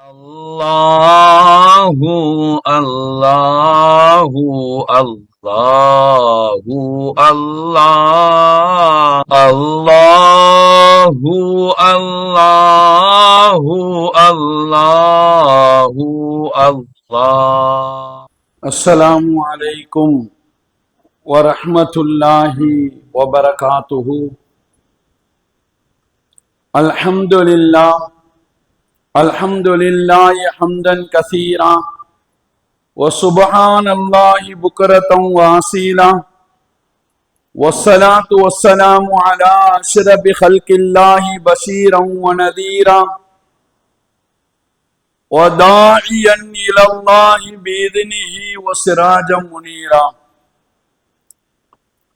Allahu Allahu Allahu Allah Allahu Allahu Allahu Allah. Assalamu alaikum wa rahmatullahi wa barakatuhu. Alhamdulillahi hamdan kathira wa subhanallahi bukratan wa asila wassalatu wassalamu ala ashrafi khalqillahi bashiran wa nadhira wa da'iyan ila Allahi bi'idhnihi wa sirajan munira.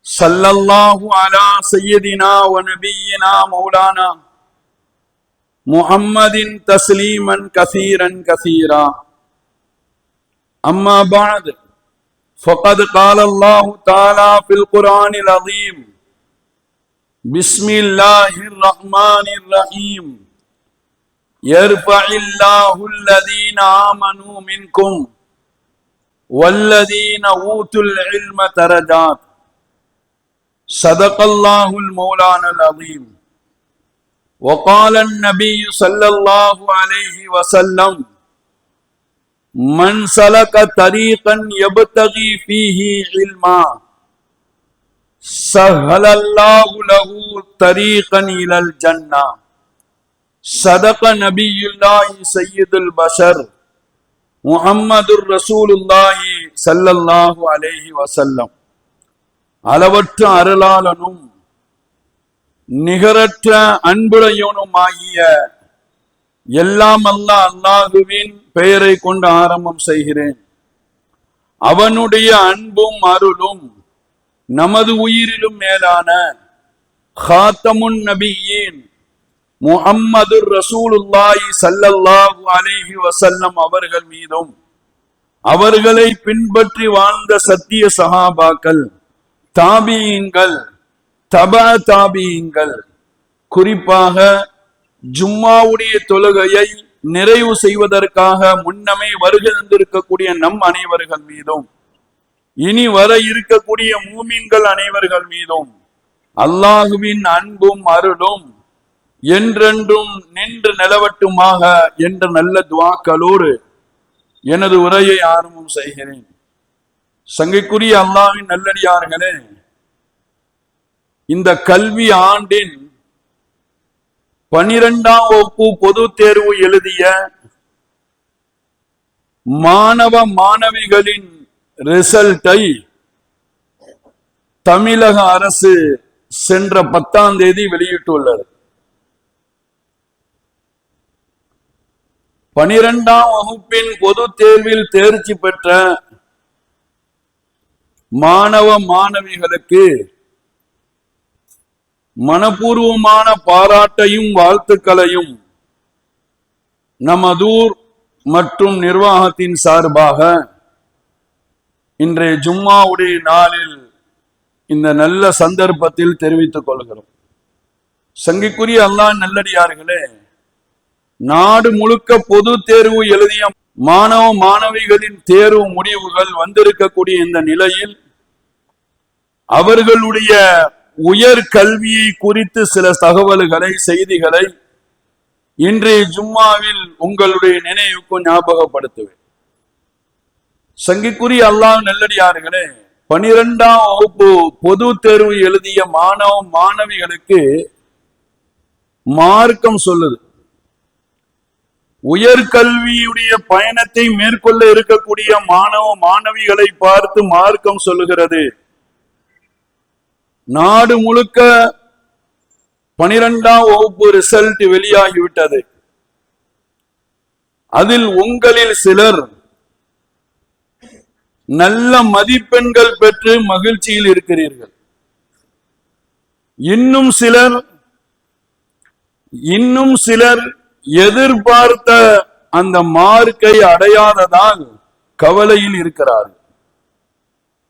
Sallallahu ala sayyidina wa nabiyyina maulana Muhammadin tasliman kathiran kathira. Amma ba'd, faqad qala Allah ta'ala fil Qur'anil azim. Bismillahir rahmanir rahim. Yarfa'illahu alladhina amanu minkum walladhina utul ilma darajat. Sadaqallahul mawlanal azim. وقال النبي صلى الله عليه وسلم من سلك طريقا يبتغي فيه علما سهل الله له طريقا إلى الجنة. صدق نبي الله سيد البشر محمد رسول الله صلى الله عليه وسلم. அளவற்ற அருளாளனும் நிகரற்ற அன்புடையவனுமாகிய எல்லாம் அல்லாஹுவின் பெயரை கொண்டு ஆரம்பம் செய்கிறேன். அவனுடைய அன்பும் அருளும் நமது உயிரிலும் மேலான ஹாத்தமுன் நபியின் முஹம்மதுர் ரசூலுல்லாஹி ஸல்லல்லாஹு அலைஹி வஸல்லம் அவர்கள் மீதும் அவர்களை பின்பற்றி வாழ்ந்த சத்திய சஹாபாக்கள், தாபியீன்கள், தபா தாபியீன்கள், குறிப்பாக ஜும்மாவுடைய தொழுகையை நிறைவு செய்வதற்காக முன்னமே வருகை தந்திருக்கக்கூடிய நம் அனைவர்கள் மீதும் இனி வர இருக்கக்கூடிய மூமின்கள் அனைவர்கள் மீதும் அல்லாஹுவின் அன்பும் அருளும் என்றென்றும் நின்று நிலவட்டுமாக என்ற நல்ல துஆக்களோடு எனது உரையை ஆரம்பம் செய்கிறேன். சங்கைக்குரிய அல்லாஹ்வின் நல்லடியார்களே, இந்த கல்வி ஆண்டின் 12ஆம் வகுப்பு பொது தேர்வு எழுதிய மாணவ மாணவிகளின் ரிசல்ட்டை தமிழக அரசு சென்ற 10ஆம் தேதி வெளியிட்டுள்ளது. 12ஆம் வகுப்பின் பொது தேர்வில் தேர்ச்சி பெற்ற மாணவ மாணவிகளுக்கு மனப்பூர்வமான பாராட்டையும் வாழ்த்துக்களையும் நமதூர் மற்றும் நிர்வாகத்தின் சார்பாக இன்றைய ஜும்மாவுடைய நாளில் இந்த நல்ல சந்தர்ப்பத்தில் தெரிவித்துக் கொள்கிறோம். சங்கைக்குரிய அல்லாஹ் நல்லடியார்களே, நாடு முழுக்க பொது தேர்வு எழுதிய மாணவ மாணவிகளின் தேர்வு முடிவுகள் வந்திருக்கக்கூடிய இந்த நிலையில் அவர்களுடைய உயர் கல்வியை குறித்து சில தகவல்களை, செய்திகளை இன்றைய ஜும்மாவில் உங்களுடைய நினைவுக்கு ஞாபகப்படுத்துவேன். சங்கிக்குரிய அல்லாஹ் நல்லடியார்களே, 12ஆம் வகுப்பு பொது தேர்வு எழுதிய மாணவ மாணவிகளுக்கு மார்க்கம் சொல்லுது. உயர்கல்வியுடைய பயணத்தை மேற்கொள்ள இருக்கக்கூடிய மாணவ மாணவிகளை பார்த்து மார்க்கம் சொல்லுகிறது, நாடு முழுக்க 12ஆம் வகுப்பு ரிசல்ட் வெளியாகிவிட்டது. அதில் உங்களில் சிலர் நல்ல மதிப்பெண்கள் பெற்று மகிழ்ச்சியில் இருக்கிறீர்கள். இன்னும் சிலர் எதிர்பார்த்த அந்த மார்க்கை அடையாததால் கவலையில் இருக்கிறார்கள்.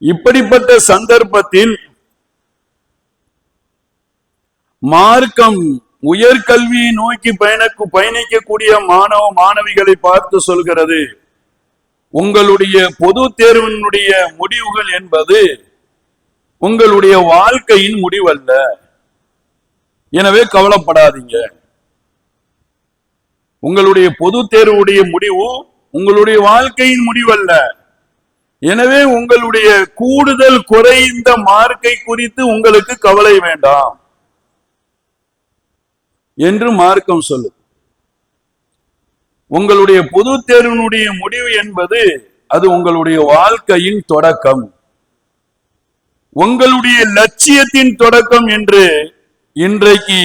இப்படிப்பட்ட சந்தர்ப்பத்தில் மார்க்கம் உயர்கல்வியை நோக்கி பயணிக்கக்கூடிய மாணவ மாணவிகளை பார்த்து சொல்கிறது, உங்களுடைய பொது தேர்வினுடைய முடிவுகள் என்பது உங்களுடைய வாழ்க்கையின் முடிவல்ல. எனவே கவலைப்படாதீங்க. உங்களுடைய பொது தேர்வுடைய முடிவு உங்களுடைய வாழ்க்கையின் முடிவல்ல. எனவே உங்களுடைய கூடுதல் குறைந்த மார்க்கை குறித்து உங்களுக்கு கவலை வேண்டாம் என்று மார்க்கம் சொல்லுது. உங்களுடைய பொது தேர்வினுடைய முடிவு என்பது அது உங்களுடைய வாழ்க்கையின் தொடக்கம், உங்களுடைய லட்சியத்தின் தொடக்கம் என்று இன்றைக்கு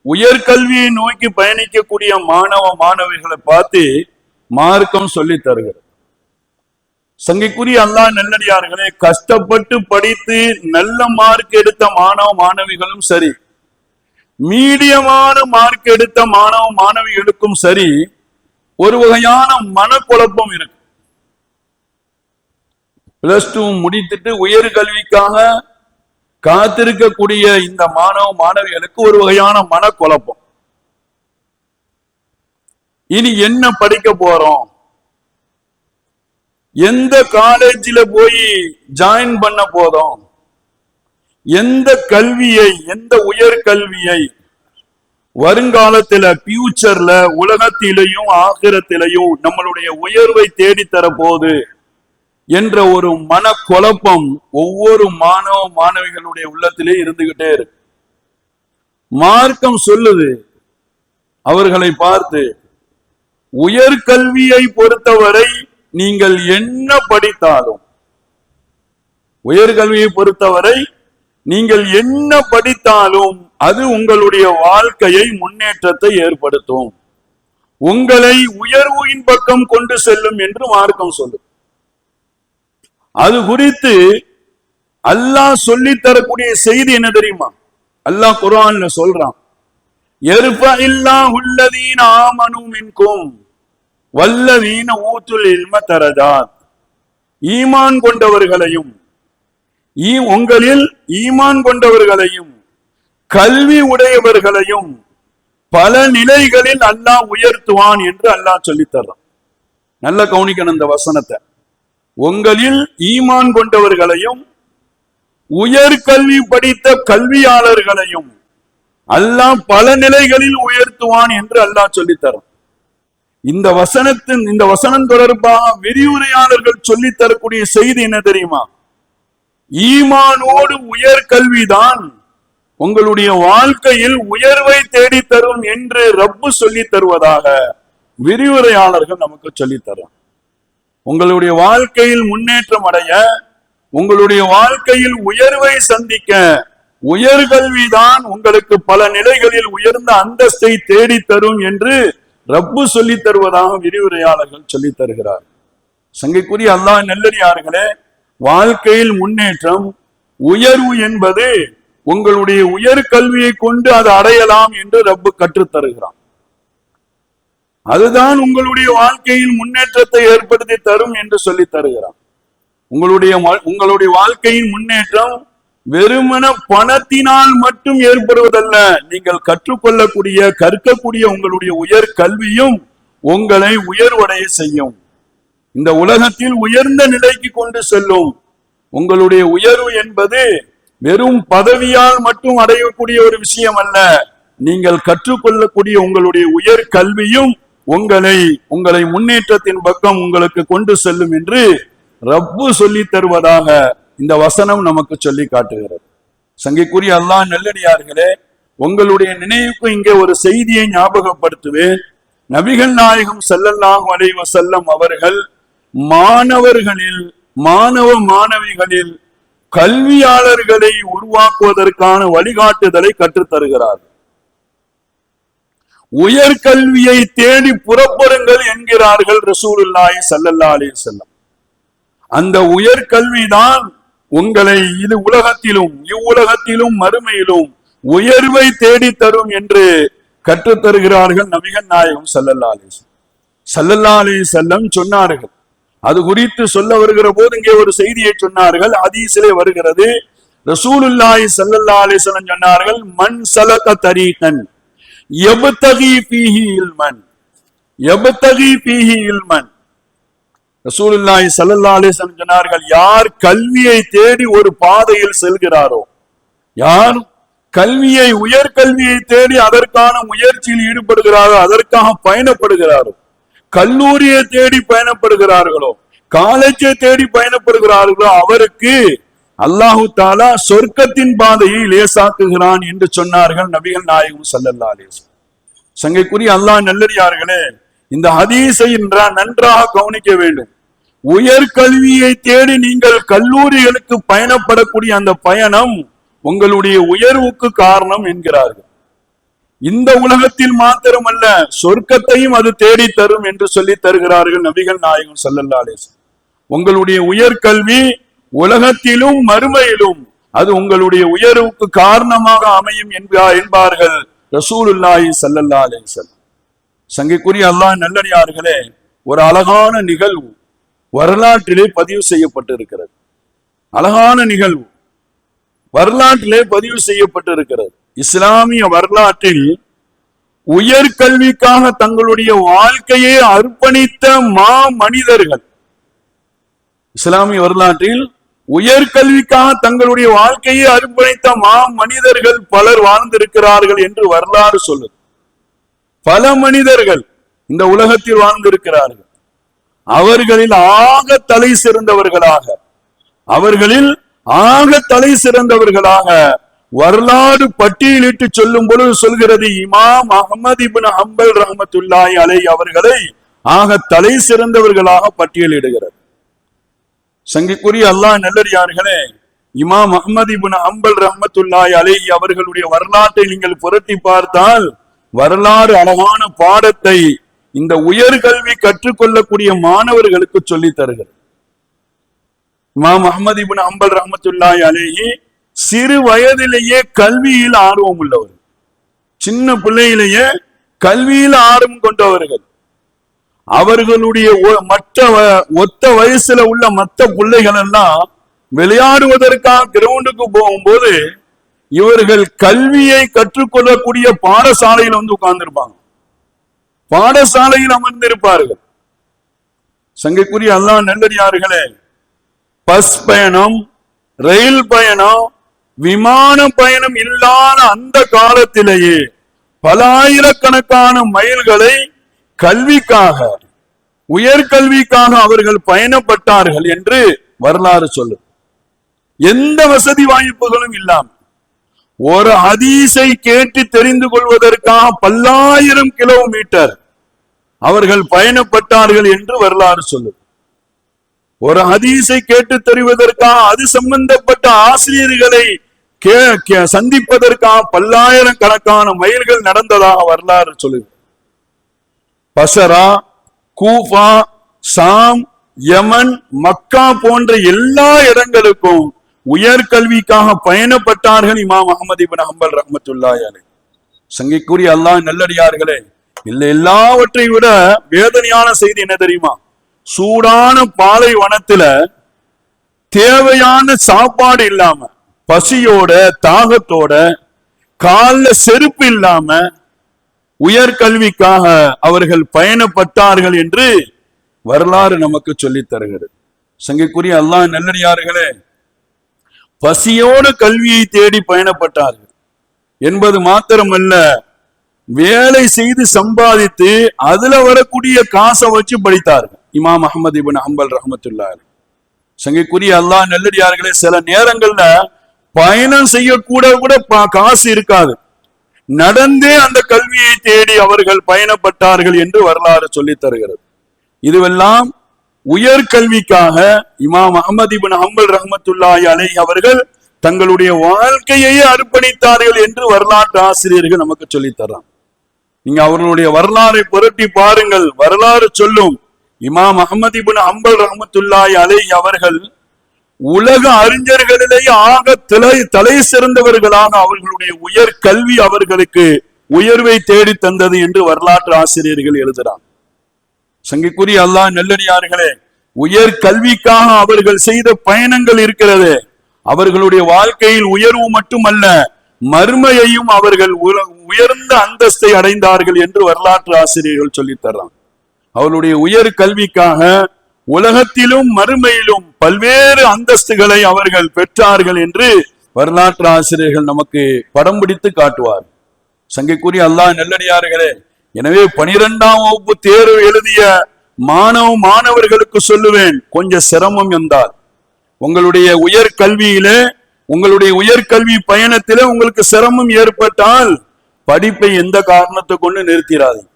உயர்கல்வியை நோக்கி பயணிக்கக்கூடிய மாணவ மாணவிகளை பார்த்து மார்க்கம் சொல்லி தருகிறது. சங்கைக்குரிய அல்லாஹ் நல்லடியார்களே, கஷ்டப்பட்டு படித்து நல்ல மார்க் எடுத்த மாணவ மாணவிகளும் சரி, மீடியமான மார்க் எடுத்த மாணவ மாணவிகளுக்கும் சரி, ஒரு வகையான மனக்குழப்பம் இருக்கு. +2 முடித்துட்டு உயர்கல்விக்காக காத்திருக்கக்கூடிய இந்த மாணவ மாணவிகளுக்கு ஒரு வகையான மனக்குழப்பம். இனி என்ன படிக்க போறோம், எந்த காலேஜில் போய் ஜாயின் பண்ண போதும், எந்த கல்வியை, எந்த உயர்கல்வியை வருங்காலத்துல ஃபியூச்சர்ல உலகத்திலையும் ஆகிரத்திலையும் நம்மளுடைய உயர்வை தேடித்தர போது என்ற ஒரு மனக்குழப்பம் ஒவ்வொரு மாணவ மாணவிகளுடைய உள்ளத்திலே இருந்துகிட்டே இருக்கு. மார்க்கம் சொல்லுது அவர்களை பார்த்து, உயர்கல்வியை பொறுத்தவரை நீங்கள் என்ன படித்தாலும், உயர்கல்வியை பொறுத்தவரை நீங்கள் என்ன படித்தாலும் அது உங்களுடைய வாழ்க்கையை முன்னேற்றத்தை ஏற்படுத்தும், உங்களை உயர்வின் பக்கம் கொண்டு செல்லும் என்று மார்க்கம் சொல்லும். அது குறித்து அல்லாஹ் சொல்லி தரக்கூடிய செய்தி என்ன தெரியுமா? அல்லாஹ் குர்ஆன்ல சொல்றான், யர்ஃபஇல்லாஹுல்லதீன ஆமனூ மின்கும் வல்லதீன ஊத்துல் இல்ம தரஜாத். ஈமான் கொண்டவர்களையும், உங்களில் ஈமான் கொண்டவர்களையும் கல்வி உடையவர்களையும் பல நிலைகளில் அல்லாஹ் உயர்த்துவான் என்று அல்லாஹ் சொல்லித் தர்றான். நல்ல கவனிக்கணும் இந்த வசனத்தை. உங்களில் ஈமான் கொண்டவர்களையும் உயர்கல்வி படித்த கல்வியாளர்களையும் அல்லாஹ் பல நிலைகளில் உயர்த்துவான் என்று அல்லாஹ் சொல்லித் தர்றான். இந்த வசனம் தொடர்பாக விரிவுரையாளர்கள் சொல்லித் தரக்கூடிய செய்தி என்ன தெரியுமா? ஈமானோடு உயர்கல்விதான் உங்களுடைய வாழ்க்கையில் உயர்வை தேடித்தரும் என்று ரப்பு சொல்லி தருவதாக விரிவுரையாளர்கள் நமக்கு சொல்லித் தரும். உங்களுடைய வாழ்க்கையில் முன்னேற்றம் அடைய, உங்களுடைய வாழ்க்கையில் உயர்வை சந்திக்க உயர்கல்விதான் உங்களுக்கு பல நிலைகளில் உயர்ந்த அந்தஸ்தை தேடித்தரும் என்று ரப்பு சொல்லி தருவதாக விரிவுரையாளர்கள் சொல்லித் தருகிறார். சங்கைக்குரிய அல்லாஹ் நல்லடியார்களே, வாழ்க்கையில் முன்னேற்றம், உயர்வு என்பது உங்களுடைய உயர்கல்வியை கொண்டு அதை அடையலாம் என்று ரப்பு கற்றுத் தருகிறான். அதுதான் உங்களுடைய வாழ்க்கையில் முன்னேற்றத்தை ஏற்படுத்தி தரும் என்று சொல்லி தருகிறான். உங்களுடைய வாழ்க்கையின் முன்னேற்றம் வெறுமன பணத்தினால் மட்டும் ஏற்படுவதல்ல. நீங்கள் கற்றுக்கொள்ளக்கூடிய, கற்கக்கூடிய உங்களுடைய உயர் கல்வியும் உங்களை உயர்வடைய செய்யும், இந்த உலகத்தில் உயர்ந்த நிலைக்கு கொண்டு செல்லும். உங்களுடைய உயர்வு என்பது வெறும் பதவியால் மட்டும் அடையக்கூடிய ஒரு விஷயம் அல்ல. நீங்கள் கற்றுக்கொள்ளக்கூடிய உங்களுடைய உயர் கல்வியும் உங்களை முன்னேற்றத்தின் பக்கம் உங்களுக்கு கொண்டு செல்லும் என்று ரப்பு சொல்லி தருவதாக இந்த வசனம் நமக்கு சொல்லி காட்டுகிறது. சங்கைக்குரிய அல்லாஹ் நல்லடியார்களே, உங்களுடைய நினைவுக்கு இங்கே ஒரு செய்தியை ஞாபகப்படுத்துவேன். நபிகள் நாயகம் ஸல்லல்லாஹு அலைஹி வஸல்லம் அவர்கள் மாணவ மாணவிகளில் கல்வியாளர்களை உருவாக்குவதற்கான வழிகாட்டுதலை கற்றுத் தருகிறார். உயர்கல்வியை தேடி புறப்படுங்கள் என்கிறார்கள் ரசூலுல்லாஹி ஸல்லல்லாஹு அலைஹி வஸல்லம். அந்த உயர்கல்விதான் உங்களை இது உலகத்திலும் இவ்வுலகத்திலும் மறுமையிலும் உயர்வை தேடி தரும் என்று கற்றுத் தருகிறார்கள் நபிகள் நாயகம் ஸல்லல்லாஹு அலைஹி வஸல்லம் சொன்னார்கள். அது குறித்து சொல்ல வருகிற போது இங்கே ஒரு செய்தியை சொன்னார்கள். ஹதீஸிலே வருகிறது, ரசூலுல்லாஹி ஸல்லல்லாஹு அலைஹி வஸல்லம் சொன்னார்கள், மன் சலக தரீகன் யப்தகி ஃபீஹி இல்மன், யப்தகி ஃபீஹி இல்மன். ரசூலுல்லாஹி ஸல்லல்லாஹு அலைஹி வஸல்லம் சொன்னார்கள், யார் கல்வியை தேடி ஒரு பாதையில் செல்கிறாரோ, யார் கல்வியை உயர்கல்வியை தேடி அதற்கான முயற்சியில் ஈடுபடுகிறாரோ, அதற்காக பயணப்படுகிறாரோ, கல்லூரியை தேடி பயணப்படுகிறார்களோ, காலேஜை தேடி பயணப்படுகிறார்களோ, அவருக்கு அல்லாஹு தாலா சொர்க்கத்தின் பாதையை லேசாக்குகிறான் என்று சொன்னார்கள் நபிகள் நாயகம் ஸல்லல்லாஹு அலைஹி வஸல்லம். சங்கைக்குரிய அல்லாஹ் நல்லடியார்களே, இந்த ஹதீஸை நன்றாக கவனிக்க வேண்டும். உயர்கல்வியை தேடி நீங்கள் கல்லூரிகளுக்கு பயணப்படக்கூடிய அந்த பயணம் உங்களுடைய உயர்வுக்கு காரணம் என்கிறார்கள். இந்த உலகத்தில் மாத்திரமல்ல, சொர்க்கத்தையும் அது தேடி தரும் என்று சொல்லி தருகிறார்கள் நபிகள் நாயகம் ஸல்லல்லாஹு அலைஹி வஸல்லம். உங்களுடைய உயர்கல்வி உலகத்திலும் மறுமையிலும் அது உங்களுடைய உயர்வுக்கு காரணமாக அமையும் என்பார்கள் ரசூலுல்லாஹி ஸல்லல்லாஹு அலைஹி வஸல்லம். சங்கைக்குரிய அல்லாஹ் நல்லடியார்களே, ஒரு அழகான நிகழ்வு வரலாற்றிலே பதிவு செய்யப்பட்டிருக்கிறது. அழகான நிகழ்வு வரலாற்றிலே பதிவு செய்யப்பட்டிருக்கிறது. இஸ்லாமிய வரலாற்றில் உயர்கல்விக்காக தங்களுடைய வாழ்க்கையை அர்ப்பணித்த மனிதர்கள், இஸ்லாமிய வரலாற்றில் உயர்கல்விக்காக தங்களுடைய வாழ்க்கையை அர்ப்பணித்த மனிதர்கள் பலர் வாழ்ந்திருக்கிறார்கள் என்று வரலாறு சொல்லுது. பல மனிதர்கள் இந்த உலகத்தில் வாழ்ந்திருக்கிறார்கள். அவர்களில் ஆக தலை சிறந்தவர்களாக வரலாறு பட்டியலிட்டு சொல்லும் பொழுது சொல்கிறது, இமாம் அஹ்மத் இப்னு ஹம்பல் ரஹ்மத்துல்லாஹி அலைஹி அவர்களை ஆக தலை சிறந்தவர்களாக பட்டியலிடுகிறது. சங்கைக்குரிய அல்லாஹ் நல்லடியார்களே, இமாம் அஹ்மத் இப்னு ஹம்பல் ரஹ்மத்துல்லாஹி அலைஹி அவர்களுடைய வரலாற்றை நீங்கள் புரட்டி பார்த்தால் வரலாறு அழகான பாடத்தை இந்த உயர்கல்வி கற்றுக்கொள்ளக்கூடிய மாணவர்களுக்கு சொல்லி தருகிறது. இமாம் அஹ்மத் இப்னு ஹம்பல் ரஹ்மத்துல்லாஹி அலைஹி சிறு வயதிலேயே கல்வியில் ஆர்வம் உள்ளவர், சின்ன பிள்ளையிலேயே கல்வியில் ஆர்வம் கொண்டவர்கள். அவர்களுடைய ஒத்த வயசுல உள்ள மற்ற பிள்ளைகள் எல்லாம் விளையாடுவதற்காக கிரவுண்டுக்கு போகும்போது இவர்கள் கல்வியை கற்றுக்கொள்ளக்கூடிய பாடசாலையில் வந்து உட்கார்ந்திருப்பாங்க, பாடசாலையில் அமர்ந்திருப்பார்கள். சங்கைக்குரிய அல்லாஹ் நல்லடியார்களே, பஸ் பயணம், ரயில் பயணம், விமான பயணம் இல்லாத அந்த காலத்திலேயே பல ஆயிரக்கணக்கான மைல்களை கல்விக்காக உயர்கல்விக்காக அவர்கள் பயணப்பட்டார்கள் என்று வரலாறு சொல்லும். எந்த வசதி வாய்ப்புகளும் இல்லாமல் ஒரு ஹதீஸை கேட்டு தெரிந்து கொள்வதற்காக பல்லாயிரம் கிலோமீட்டர் அவர்கள் பயணப்பட்டார்கள் என்று வரலாறு சொல்லும். ஒரு ஹதீஸை கேட்டு தெரிவதற்காக அது சம்பந்தப்பட்ட ஆசிரியர்களை சந்திப்பதற்காக பல்லாயிரக்கணக்கான மைல்கள் நடந்ததாக வரலாறு சொல்லுது. பசரா, கூஃபா, சாம், யமன், மக்கா போன்ற எல்லா இடங்களுக்கும் உயர்கல்விக்காக பயணப்பட்டார்கள் இமாம் அஹ்மத் இப்னு ஹம்பல் ரஹ்மத்துல்லாஹி அலைஹி. சங்கைக்குரிய அல்லாஹ் நல்லடியார்களே, எல்லாவற்றை விட வேதனையான செய்தி என்ன தெரியுமா? சூடான பாலைவனத்துல தேவையான சாப்பாடு இல்லாம, பசியோட தாகத்தோட, கால்ல செருப்பு இல்லாம உயர்கல்விக்காக அவர்கள் பயணப்பட்டார்கள் என்று வரலாறு நமக்கு சொல்லித் தருகிறது. சங்கைக்குரிய அல்லாஹ் நல்லடியார்களே, பசியோடு கல்வியை தேடி பயணப்பட்டார்கள் என்பது மாத்திரமல்ல, வேலை செய்து சம்பாதித்து அதுல வரக்கூடிய காசை வச்சு படித்தார்கள் இமாம் அஹ்மத் இப்னு ஹம்பல் ரஹ்மத்துல்லாஹி அலைஹி. சங்கைக்குரிய அல்லாஹ் நல்லடியார்களே, சில நேரங்கள்ல பயணம் செய்யக்கூட காசு இருக்காது, நடந்தே அந்த கல்வியை தேடி அவர்கள் பயணப்பட்டார்கள் என்று வரலாறு சொல்லித் தருகிறது. இதுவெல்லாம் உயர்கல்விக்காக இமாம் அஹ்மத் இப்னு ஹம்பல் ரஹ்மத்துல்லாஹி அலைஹி அவர்கள் தங்களுடைய வாழ்க்கையை அர்ப்பணித்தார்கள் என்று வரலாற்று ஆசிரியர்கள் நமக்கு சொல்லித் தர்றாங்க. நீங்க அவர்களுடைய வரலாறை புரட்டி பாருங்கள், வரலாறு சொல்லும் இமாம் அஹ்மத் இப்னு ஹம்பல் ரஹ்மத்துல்லாஹி அலைஹி அவர்கள் உலக அறிஞர்களிலேயே ஆக தலை சிறந்தவர்களாக அவர்களுடைய உயர் கல்வி அவர்களுக்கு உயர்வை தேடி தந்தது என்று வரலாற்று ஆசிரியர்கள் எழுதுறாங்க. சங்கைக்குரிய அல்லாஹ் நல்லடியார்களே, உயர் கல்விக்காக அவர்கள் செய்த பயணங்கள் இருக்கிறது. அவர்களுடைய வாழ்க்கையில் உயர்வு மட்டுமல்ல, மறுமையையும் அவர்கள் உயர்ந்த அந்தஸ்தை அடைந்தார்கள் என்று வரலாற்று ஆசிரியர்கள் சொல்லித் தர்றாங்க. அவருடைய உயர் கல்விக்காக உலகத்திலும் மறுமையிலும் பல்வேறு அந்தஸ்துகளை அவர்கள் பெற்றார்கள் என்று வரலாற்று ஆசிரியர்கள் நமக்கு படம் பிடித்து காட்டுவார். சங்கைக்குரிய அல்லாஹ் நல்லடியார்களே, எனவே 12ஆம் வகுப்பு தேர்வு எழுதிய மாணவர்களுக்கு சொல்லுவேன், கொஞ்சம் சிரமம் என்றால் உங்களுடைய உயர்கல்வியிலே, உங்களுடைய உயர்கல்வி பயணத்திலே உங்களுக்கு சிரமம் ஏற்பட்டால் படிப்பை எந்த காரணத்தை கொண்டு நிறுத்திடாதீங்க.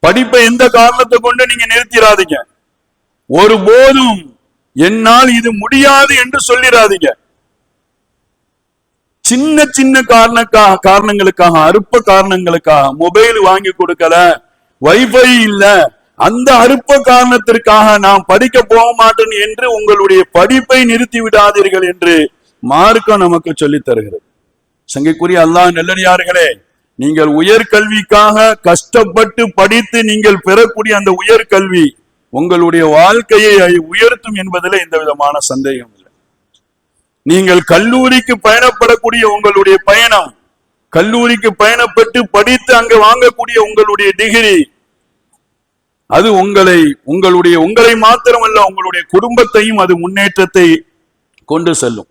படிப்பை எந்த காரணத்தை கொண்டு நீங்க நிறுத்திடாதீங்க. ஒருபோதும் என்னால் இது முடியாது என்று சொல்லிடாதீங்க. சின்ன சின்ன காரணங்களுக்காக, அற்ப காரணங்களுக்காக, மொபைல் வாங்கி கொடுக்கல, வைஃபை இல்ல, அந்த அற்ப காரணத்திற்காக நான் படிக்க போக மாட்டேன் என்று உங்களுடைய படிப்பை நிறுத்தி விடாதீர்கள் என்று மார்க்கம் நமக்கு சொல்லித் தருகிறது. சங்கைக்குரிய அல்லாஹ் நல்லடியார்களே, நீங்கள் உயர்கல்விக்காக கஷ்டப்பட்டு படித்து நீங்கள் பெறக்கூடிய அந்த உயர்கல்வி உங்களுடைய வாழ்க்கையை உயர்த்தும் என்பதில் எந்த விதமான சந்தேகம் இல்லை. நீங்கள் கல்லூரிக்கு பயணப்படக்கூடிய உங்களுடைய பயணம், கல்லூரிக்கு பயணப்பட்டு படித்து அங்கு வாங்கக்கூடிய உங்களுடைய டிகிரி, அது உங்களை மாத்திரமல்ல உங்களுடைய குடும்பத்தையும் அது முன்னேற்றத்தை கொண்டு செல்லும்.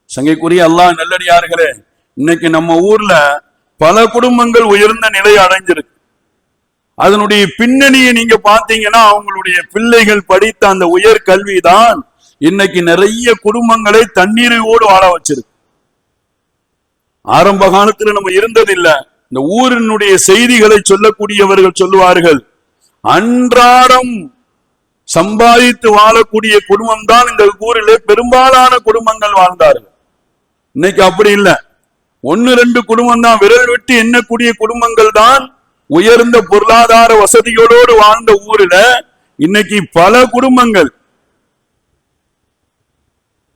சங்கைக்குரிய அல்லாஹ் நல்லடியார்களே, இன்னைக்கு நம்ம ஊர்ல பல குடும்பங்கள் உயர்ந்த நிலையை அடைஞ்சிருக்கு. அதனுடைய பின்னணியை நீங்க பாத்தீங்கன்னா அவங்களுடைய பிள்ளைகள் படித்த அந்த உயர் கல்விதான் இன்னைக்கு நிறைய குடும்பங்களை தண்ணீரோடு வாழ வச்சிருக்கு. ஆரம்ப காலத்துல நம்ம இருந்ததில்லை. இந்த ஊரினுடைய செய்திகளை சொல்லக்கூடியவர்கள் சொல்லுவார்கள், அன்றாடம் சம்பாதித்து வாழக்கூடிய குடும்பம் தான் இந்த ஊரிலே பெரும்பாலான குடும்பங்கள் வாழ்ந்தார்கள். இன்னைக்கு அப்படி இல்லை. 1-2 குடும்பம் தான், விரல் விட்டு எண்ணக்கூடிய குடும்பங்கள் தான் உயர்ந்த பொருளாதார வசதிகளோடு வாழ்ந்த ஊரில் இன்னைக்கு பல குடும்பங்கள்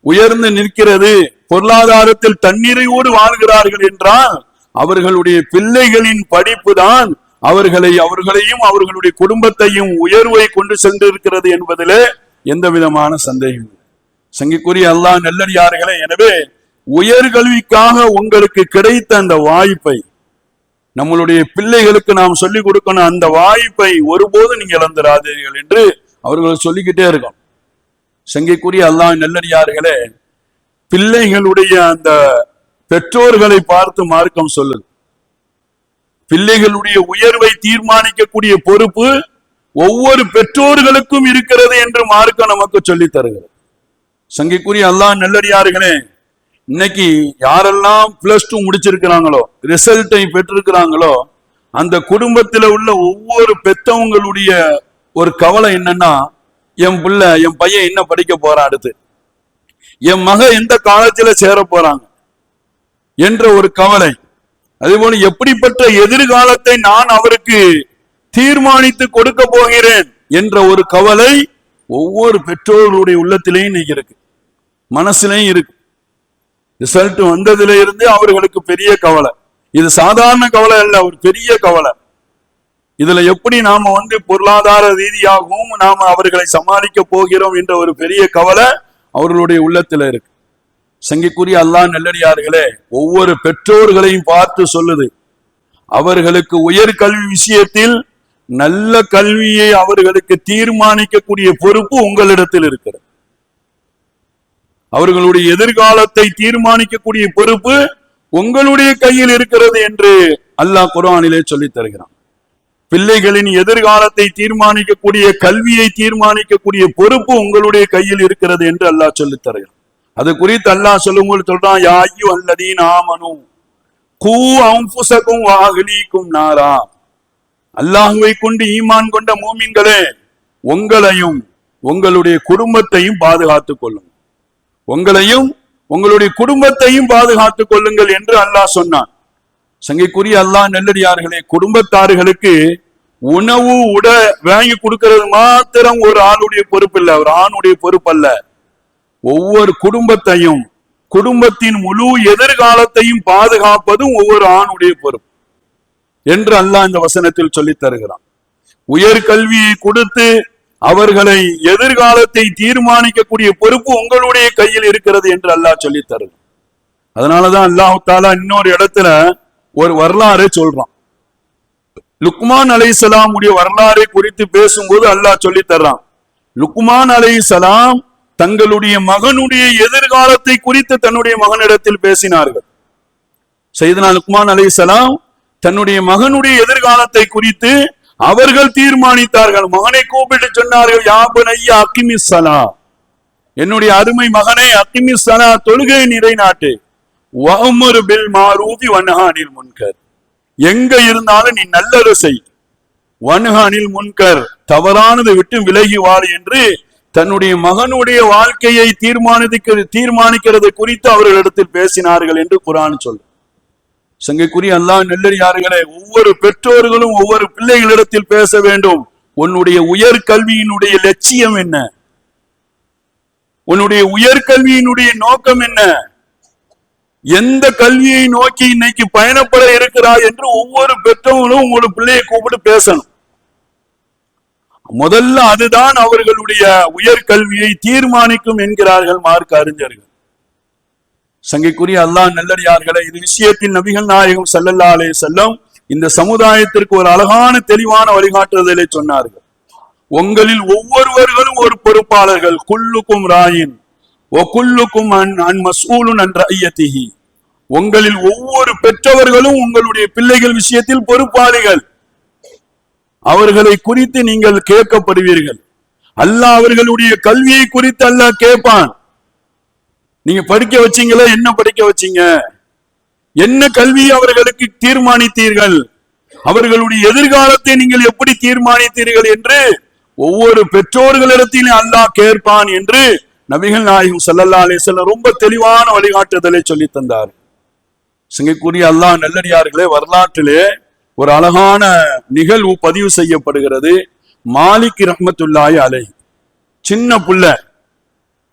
உயர்ந்து நிற்கிறது, பொருளாதாரத்தில் தண்ணீரையோடு வாழ்கிறார்கள் என்றால் அவர்களுடைய பிள்ளைகளின் படிப்பு தான் அவர்களையும் அவர்களுடைய குடும்பத்தையும் உயர்வை கொண்டு சென்றிருக்கிறது என்பதிலே எந்த விதமான சந்தேகம் இல்லை. சங்கைக்குரிய அல்லாஹ் நல்லடியார்களே, எனவே உயர்கல்விக்காக உங்களுக்கு கிடைத்த அந்த வாய்ப்பை நம்மளுடைய பிள்ளைகளுக்கு நாம் சொல்லிக் கொடுக்கணும். அந்த வாய்ப்பை ஒருபோதும் நீங்க இழந்துடாதீர்கள் என்று அவர்கள் சொல்லிக்கிட்டே இருக்கோம். சங்கைக்குரிய அல்லாஹ் நல்லடியார்களே, பிள்ளைகளுடைய அந்த பெற்றோர்களை பார்த்து மார்க்கம் சொல்லுது, பிள்ளைகளுடைய உயர்வை தீர்மானிக்கக்கூடிய பொறுப்பு ஒவ்வொரு பெற்றோர்களுக்கும் இருக்கிறது என்று மார்க்கம் நமக்கு சொல்லித் தருகிறது. சங்கைக்குரிய அல்லாஹ் நல்லடியார்களே, இன்னைக்கு யாரெல்லாம் +2 முடிச்சிருக்கிறாங்களோ, ரிசல்ட்டை பெற்றிருக்கிறாங்களோ, அந்த குடும்பத்தில் உள்ள ஒவ்வொரு பெற்றவங்களுடைய ஒரு கவலை என்னன்னா, என் பையன் என்ன படிக்க போறான், அடுத்து என் மக எந்த காலேஜில் சேர போறாங்க என்ற ஒரு கவலை. அதேபோல எப்படிப்பட்ட எதிர்காலத்தை நான் அவருக்கு தீர்மானித்து கொடுக்க போகிறேன் என்ற ஒரு கவலை ஒவ்வொரு பெற்றோர்களுடைய உள்ளத்திலேயும் இன்னைக்கு இருக்கு, மனசுலையும் இருக்கு. ரிசல்ட் வந்ததுல இருந்து அவர்களுக்கு பெரிய கவலை. இது சாதாரண கவலை அல்ல, ஒரு பெரிய கவலை. இதுல எப்படி நாம பொருளாதார ரீதியாகவும் நாம அவர்களை சமாளிக்க போகிறோம் என்ற ஒரு பெரிய கவலை அவர்களுடைய உள்ளத்துல இருக்கு. சங்கைக்குரிய அல்லாஹ் நல்லடியார்களே, ஒவ்வொரு பெற்றோர்களையும் பார்த்து சொல்லுது, அவர்களுக்கு உயர்கல்வி விஷயத்தில் நல்ல கல்வியை அவர்களுக்கு தீர்மானிக்கக்கூடிய பொறுப்பு உங்களிடத்தில் இருக்கிறது. அவர்களுடைய எதிர்காலத்தை தீர்மானிக்கக்கூடிய பொறுப்பு உங்களுடைய கையில் இருக்கிறது என்று அல்லாஹ் குர்ஆனிலே சொல்லித் தருகிறான். பிள்ளைகளின் எதிர்காலத்தை தீர்மானிக்கக்கூடிய, கல்வியை தீர்மானிக்கக்கூடிய பொறுப்பு உங்களுடைய கையில் இருக்கிறது என்று அல்லாஹ் சொல்லித் தருகிறான். அது குறித்து அல்லாஹ் சொல்லும்போது சொல்றான், யா அய்யுஹல்லதீன ஆமனூ கூ அன்ஃபுஸகும் வ அஹ்லீக்கும் நாரா. அல்லாஹ்வை கொண்டு ஈமான் கொண்ட மூமின்களே, உங்களையும் உங்களுடைய குடும்பத்தையும் பாதுகாத்துக் கொள்ளுங்கள், உங்களையும் உங்களுடைய குடும்பத்தையும் பாதுகாத்துக் கொள்ளுங்கள் என்று அல்லாஹ் சொன்னான். சங்கைக்குரிய அல்லாஹ் நல்லடியார்களே, குடும்பத்தார்களுக்கு உணவு உட வாங்கி கொடுக்கிறது மாத்திரம் ஒரு ஆளுடைய பொறுப்பு இல்லை, ஒரு ஆணுடைய பொறுப்பு அல்ல. ஒவ்வொரு குடும்பத்தையும், குடும்பத்தின் முழு எதிர்காலத்தையும் பாதுகாப்பதும் ஒவ்வொரு ஆணுடைய பொறுப்பு என்று அல்லாஹ் இந்த வசனத்தில் சொல்லித் தருகிறான். உயர்கல்வியை கொடுத்து அவர்களை எதிர்காலத்தை தீர்மானிக்கக்கூடிய பொறுப்பு உங்களுடைய கையில் இருக்கிறது என்று அல்லாஹ் சொல்லித் தருகிறான். அதனாலதான் அல்லாஹ் தஆலா இன்னொரு இடத்துல ஒரு வரலாறை சொல்றான். லுக்மான் அலைஹிஸ்ஸலாம் உடைய வரலாறை குறித்து பேசும்போது அல்லாஹ் சொல்லி தர்றான். லுக்மான் அலைஹிஸ்ஸலாம் தங்களுடைய மகனுடைய எதிர்காலத்தை குறித்து தன்னுடைய மகனிடத்தில் பேசினார்கள். சையதுனா லுக்மான் அலைஹிஸ்ஸலாம் தன்னுடைய மகனுடைய எதிர்காலத்தை குறித்து அவர்கள் தீர்மானித்தார்கள். மகனை கூப்பிட்டு சொன்னார்கள், யா புனையா அக்கிமிஸ் ஸலா, என்னுடைய அருமை மகனே, அக்கிமிஸ் ஸலா, தொழுகை நிலைநாட்டு, வஅமுர் பில் மாரூஃபி வன்ஹா அனில் முன்கர், எங்க இருந்தாலும் நீ நல்லது செய், வன்ஹா அனில் முன்கர், தவறானதை விட்டு விலகி வாழ் என்று தன்னுடைய மகனுடைய வாழ்க்கையை தீர்மானிக்கிறது குறித்து அவர்களிடத்தில் பேசினார்கள் என்று குர்ஆன் சொல்லும். சங்கைக்குரிய அல்லாஹ் நல்லடியார்களே, ஒவ்வொரு பெற்றோர்களும் ஒவ்வொரு பிள்ளைகளிடத்தில் பேச வேண்டும். உன்னுடைய உயர்கல்வியினுடைய லட்சியம் என்ன? உன்னுடைய உயர்கல்வியினுடைய நோக்கம் என்ன? எந்த கல்வியை நோக்கி இன்னைக்கு பயணப்பட இருக்கிறாய் என்று ஒவ்வொரு பெற்றோர்களும் உங்களோட பிள்ளையை கூப்பிட்டு பேசணும். முதல்ல அதுதான் அவர்களுடைய உயர்கல்வியை தீர்மானிக்கும் என்கிறார்கள் மார்க்க அறிஞர்கள். சங்கைக்குரிய அல்லாஹ் நல்லடியார்களே, இது விஷயத்தில் நபிகள் நாயகம் ஸல்லல்லாஹு அலைஹி வஸல்லம் இந்த சமுதாயத்திற்கு ஒரு அழகான தெளிவான வழிகாட்டுதலை சொன்னார்கள். உங்களில் ஒவ்வொருவர்களும் ஒரு பொறுப்பாளர்கள், குல்லுக்கும் ராயின் வ குல்லுக்கும் அன் மஸ்ஊலுன் அன் ரஅய்யதிஹி, உங்களில் ஒவ்வொரு பெற்றவர்களும் உங்களுடைய பிள்ளைகள் விஷயத்தில் பொறுப்பாளிகள், அவர்களை குறித்து நீங்கள் கேட்கப்படுவீர்கள். அல்லாஹ் அவர்களுடைய கல்வியை குறித்து அல்லாஹ் கேட்பான். நீங்க படிக்க வச்சீங்களா? என்ன படிக்க வச்சீங்க? என்ன கல்வியை அவர்களுக்கு தீர்மானித்தீர்கள்? அவர்களுடைய எதிர்காலத்தை நீங்கள் எப்படி தீர்மானித்தீர்கள் என்று ஒவ்வொரு பெற்றோர்களிடத்திலும் அல்லாஹ் கேட்பான் என்று நபிகள் நாயகம் ஸல்லல்லாஹு அலைஹி வஸல்லம் ரொம்ப தெளிவான வழிகாட்டுதலை சொல்லி தந்தார். சிங்கக்குரிய அல்லாஹ் நல்லடியார்களே, வரலாற்றிலே ஒரு அழகான நிகழ்வு பதிவு செய்யப்படுகிறது. மாலிக் ரஹ்மத்துல்லாஹி அலைஹி, சின்ன புள்ள,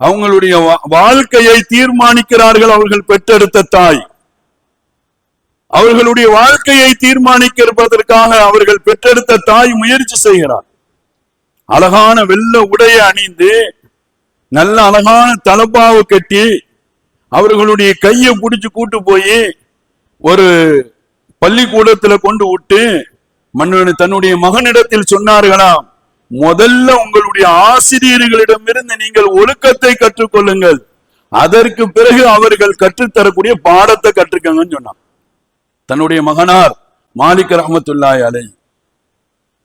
அவங்களுடைய வாழ்க்கையை தீர்மானிக்கிறார்கள் அவர்கள் பெற்றெடுத்த தாய். அவர்களுடைய வாழ்க்கையை தீர்மானிக்கிறதற்காக அவர்கள் பெற்றெடுத்த தாய் முயற்சி செய்கிறார். அழகான வெள்ள உடையை அணிந்து நல்ல அழகான தலப்பாவை கட்டி அவர்களுடைய கையை பிடிச்சு கூட்டு போய் ஒரு பள்ளிக்கூடத்துல கொண்டு விட்டு தன்னுடைய மகனிடத்தில் சொன்னார்களாம், முதல்ல உங்களுடைய ஆசிரியர்களிடமிருந்து நீங்கள் ஒழுக்கத்தை கற்றுக்கொள்ளுங்கள், அதற்கு பிறகு அவர்கள் கற்றுத்தரக்கூடிய பாடத்தை கற்றுக்கங்கன்னு சொன்னான் தன்னுடைய மகனார் மாலிக் ரஹ்மத்துல்லாஹி அலைஹி.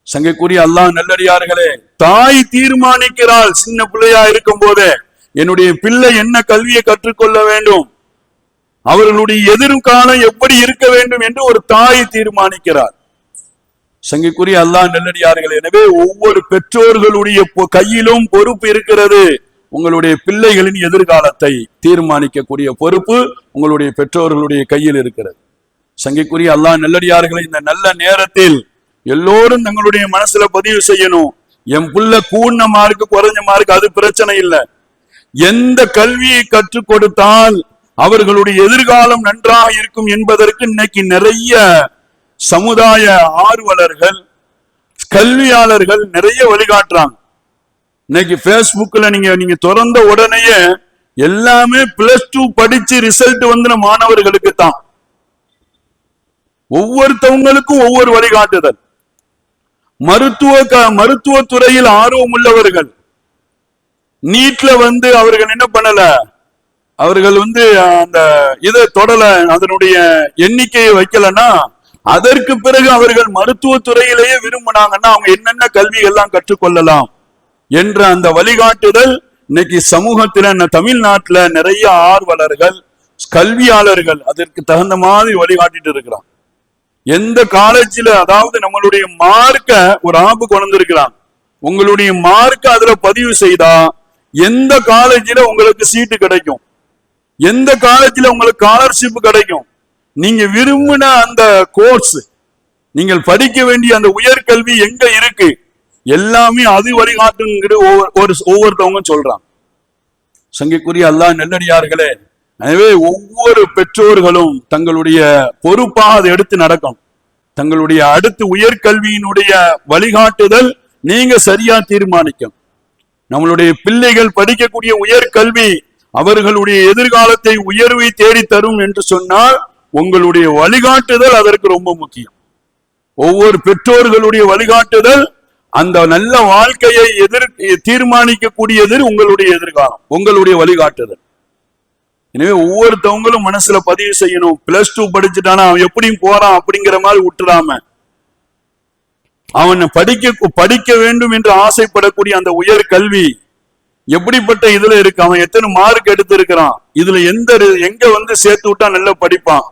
சங்கைக்குரிய அல்லாஹ் நல்லடியார்களே, தாய் தீர்மானிக்கிறாள் சின்ன பிள்ளையா இருக்கும் போதே என்னுடைய பிள்ளை என்ன கல்வியை கற்றுக்கொள்ள வேண்டும், அவர்களுடைய எதிர்காலம் எப்படி இருக்க வேண்டும் என்று ஒரு தாய் தீர்மானிக்கிறார். சங்கைக்குரிய அல்லாஹ் நல்லடியார்களே, எனவே ஒவ்வொரு பெற்றோர்களுடைய கையிலும் பொறுப்பு இருக்கிறது. உங்களுடைய பிள்ளைகளின் எதிர்காலத்தை தீர்மானிக்கக்கூடிய பொறுப்பு உங்களுடைய பெற்றோர்களுடைய கையில் இருக்கிறது. சங்கைக்குரிய அல்லாஹ் நல்லடியார்களே, இந்த நல்ல நேரத்தில் எல்லோரும் தங்களுடைய மனசுல பதிவு செய்யணும், என் புள்ள கூண்ண மார்க்கு குறைஞ்ச மார்க்கு அது பிரச்சனை இல்லை, எந்த கல்வியை கற்றுக் கொடுத்தால் அவர்களுடைய எதிர்காலம் நன்றாக இருக்கும் என்பதற்கு இன்னைக்கு நிறைய சமுதாய ஆர்வலர்கள் கல்வியாளர்கள் நிறைய வழிகாட்டுறாங்க. இன்னைக்கு பேஸ்புக்ல நீங்க திறந்த உடனேயே எல்லாமே +2 படிச்சு ரிசல்ட் வந்த மாணவர்களுக்கு தான். ஒவ்வொருத்தவங்களுக்கும் ஒவ்வொரு வழிகாட்டுதல். மருத்துவ துறையில் ஆர்வம் உள்ளவர்கள் நீட்ல அவர்கள் என்ன பண்ணல, அவர்கள் அந்த இதை தொடல, அதனுடைய எண்ணிக்கையை வைக்கலன்னா அதற்கு பிறகு அவர்கள் மருத்துவத்துறையிலேயே விரும்பினாங்கன்னா அவங்க என்னென்ன கல்வி எல்லாம் கற்றுக்கொள்ளலாம் என்ற அந்த வழிகாட்டுதல் இன்னைக்கு சமூகத்துல தமிழ்நாட்டுல நிறைய ஆர்வலர்கள் கல்வியாளர்கள் அதற்கு தகுந்த மாதிரி வழிகாட்டிட்டு இருக்கிறான். எந்த காலேஜில், அதாவது நம்மளுடைய மார்க்க ஒரு ஆப்பு கொண்டு இருக்கிறான், உங்களுடைய மார்க்க அதுல பதிவு செய்தா எந்த காலேஜில உங்களுக்கு சீட்டு கிடைக்கும், எந்த காலேஜில் உங்களுக்கு ஸ்காலர்ஷிப் கிடைக்கும், நீங்க விரும்பின அந்த கோர்ஸ், நீங்கள் படிக்க வேண்டிய அந்த உயர்கல்வி எங்க இருக்கு, எல்லாமே அது வழிகாட்டுங்கிற ஒவ்வொருத்தவங்க சொல்றாங்க. சங்கைக்குரிய அல்லாஹ் நல்லடியார்களே, எனவே ஒவ்வொரு பெற்றோர்களும் தங்களுடைய பொறுப்பாக அதை எடுத்து நடக்கும். தங்களுடைய அடுத்து உயர்கல்வியினுடைய வழிகாட்டுதல் நீங்க சரியா தீர்மானிக்கும். நம்மளுடைய பிள்ளைகள் படிக்கக்கூடிய உயர்கல்வி அவர்களுடைய எதிர்காலத்தை உயர்வை தேடி தரும் என்று சொன்னால் உங்களுடைய வழிகாட்டுதல் அதற்கு ரொம்ப முக்கியம். ஒவ்வொரு பெற்றோர்களுடைய வழிகாட்டுதல் அந்த நல்ல வாழ்க்கையை தீர்மானிக்கக்கூடியது உங்களுடைய எதிர்காலம், உங்களுடைய வழிகாட்டுதல். எனவே ஒவ்வொருத்தவங்களும் மனசுல பதிவு செய்யணும். +2 படிச்சுட்டானா அவன் எப்படியும் போறான் அப்படிங்கிற மாதிரி விட்டுறாம, அவன் படிக்க வேண்டும் என்று ஆசைப்படக்கூடிய அந்த உயர் கல்வி எப்படிப்பட்ட இதுல இருக்கு, அவன் எத்தனை மார்க் எடுத்து இருக்கிறான், இதுல எங்க சேர்த்து விட்டா நல்லா படிப்பான்,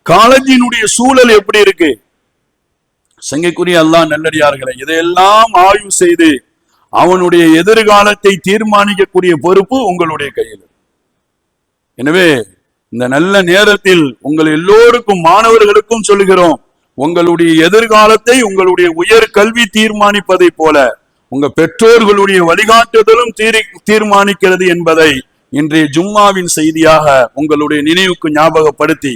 காலேஜினுடைய சூழல் எப்படி இருக்கு. சங்கைக்குரிய அல்லாஹ் நல்லடியார்களே, இதையெல்லாம் ஆய்வு செய்து அவனுடைய எதிர்காலத்தை தீர்மானிக்கக்கூடிய பொறுப்பு உங்களுடைய கையில். எனவே இந்த நல்ல நேரத்தில் உங்கள் எல்லோருக்கும் மாணவர்களுக்கும் சொல்லுகிறோம், உங்களுடைய எதிர்காலத்தை உங்களுடைய உயர் கல்வி தீர்மானிப்பதை போல உங்க பெற்றோர்களுடைய வழிகாட்டுதலும் தீர்மானிக்கிறது என்பதை இன்றைய ஜும்மாவின் செய்தியாக உங்களுடைய நினைவுக்கு ஞாபகப்படுத்தி,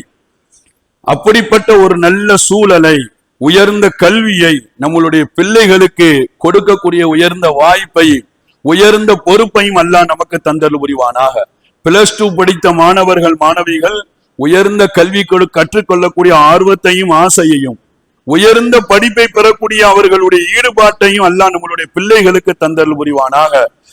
அப்படிப்பட்ட ஒரு நல்ல சூழலை, உயர்ந்த கல்வியை நம்மளுடைய பிள்ளைகளுக்கு கொடுக்கக்கூடிய உயர்ந்த வாய்ப்பை, உயர்ந்த பொறுப்பையும் அல்லாஹ் நமக்கு தந்தல் புரிவானாக. +2 படித்த மாணவர்கள் மாணவிகள் உயர்ந்த கல்வி கற்றுக்கொள்ளக்கூடிய ஆர்வத்தையும் ஆசையையும், உயர்ந்த படிப்பை பெறக்கூடிய அவர்களுடைய ஈடுபாட்டையும் அல்லாஹ் நம்மளுடைய பிள்ளைகளுக்கு தந்தல் புரிவானாக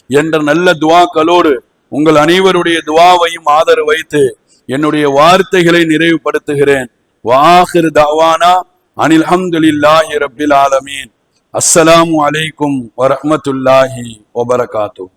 என்ற நல்ல துவாக்களோடு உங்கள் அனைவருடைய துவாவையும் ஆதரவு வைத்து என்னுடைய வார்த்தைகளை நிறைவுபடுத்துகிறேன். வாஹிர் தஅவானா அனில் ஹம்துலில்லாஹி ரப்பில் ஆலமீன். அஸ்ஸலாமு அலைக்கும் வரஹ்மத்துல்லாஹி வபரகாத்துஹு.